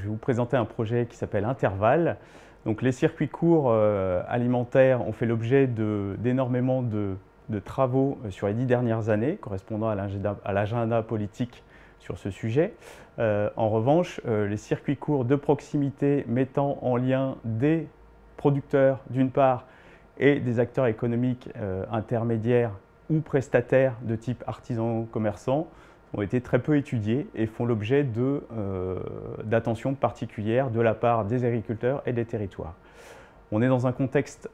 vais vous présenter un projet qui s'appelle Intervalle. Donc, les circuits courts alimentaires ont fait l'objet d'énormément de travaux sur les 10 dernières années, correspondant à l'agenda politique sur ce sujet. En revanche, les circuits courts de proximité mettant en lien des producteurs d'une part et des acteurs économiques intermédiaires ou prestataires de type artisans commerçants ont été très peu étudiés et font l'objet d'attention particulière de la part des agriculteurs et des territoires. On est dans un contexte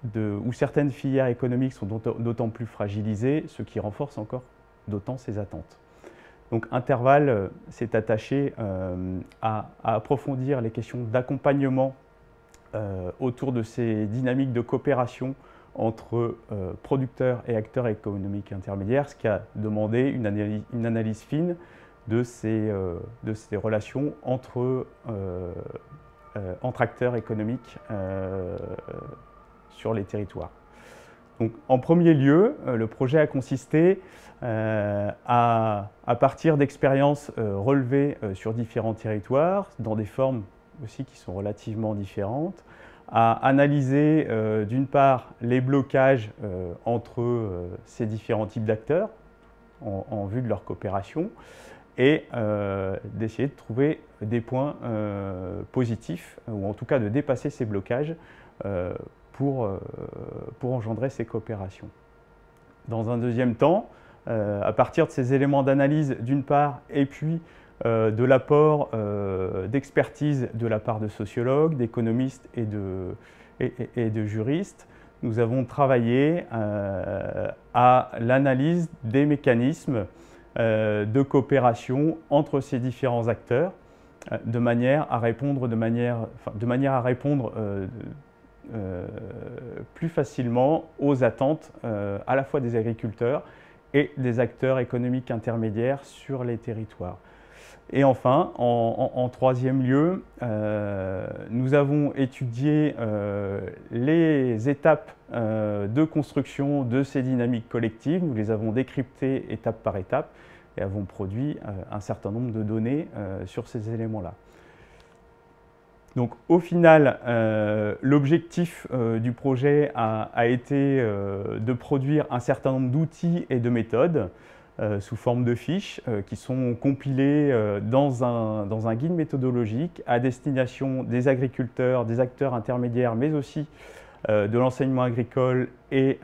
où certaines filières économiques sont d'autant plus fragilisées, ce qui renforce encore d'autant ces attentes. Donc Intervalle s'est attaché à approfondir les questions d'accompagnement autour de ces dynamiques de coopération entre producteurs et acteurs économiques intermédiaires, ce qui a demandé une analyse fine de ces relations entre acteurs économiques sur les territoires. Donc, en premier lieu, le projet a consisté à partir d'expériences relevées sur différents territoires, dans des formes aussi qui sont relativement différentes, à analyser d'une part les blocages entre ces différents types d'acteurs en vue de leur coopération et d'essayer de trouver des points positifs ou en tout cas de dépasser ces blocages pour engendrer ces coopérations. Dans un deuxième temps, à partir de ces éléments d'analyse d'une part et puis de l'apport d'expertise de la part de sociologues, d'économistes et de juristes, nous avons travaillé à l'analyse des mécanismes de coopération entre ces différents acteurs de manière à répondre plus facilement aux attentes à la fois des agriculteurs et des acteurs économiques intermédiaires sur les territoires. Et enfin, en troisième lieu, nous avons étudié les étapes de construction de ces dynamiques collectives. Nous les avons décryptées étape par étape et avons produit un certain nombre de données sur ces éléments-là. Donc, au final, l'objectif du projet a été de produire un certain nombre d'outils et de méthodes sous forme de fiches qui sont compilées dans un guide méthodologique à destination des agriculteurs, des acteurs intermédiaires, mais aussi de l'enseignement agricole et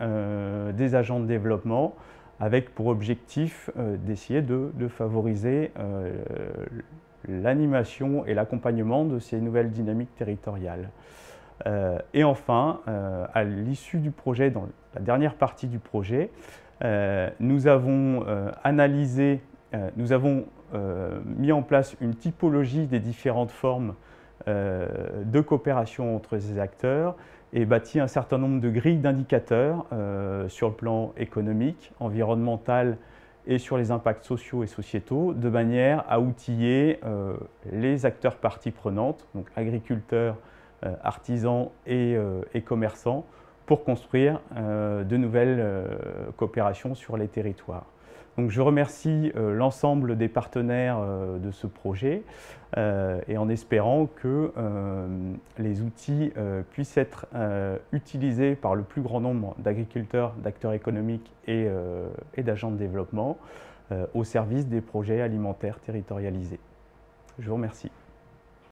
des agents de développement, avec pour objectif d'essayer de favoriser l'animation et l'accompagnement de ces nouvelles dynamiques territoriales. Et enfin, à l'issue du projet, dans la dernière partie du projet, nous avons mis en place une typologie des différentes formes de coopération entre ces acteurs et bâti un certain nombre de grilles d'indicateurs sur le plan économique, environnemental et sur les impacts sociaux et sociétaux, de manière à outiller les acteurs parties prenantes, donc agriculteurs, artisans et commerçants, pour construire de nouvelles coopérations sur les territoires. Donc, je remercie l'ensemble des partenaires de ce projet et en espérant que les outils puissent être utilisés par le plus grand nombre d'agriculteurs, d'acteurs économiques et d'agents de développement au service des projets alimentaires territorialisés. Je vous remercie.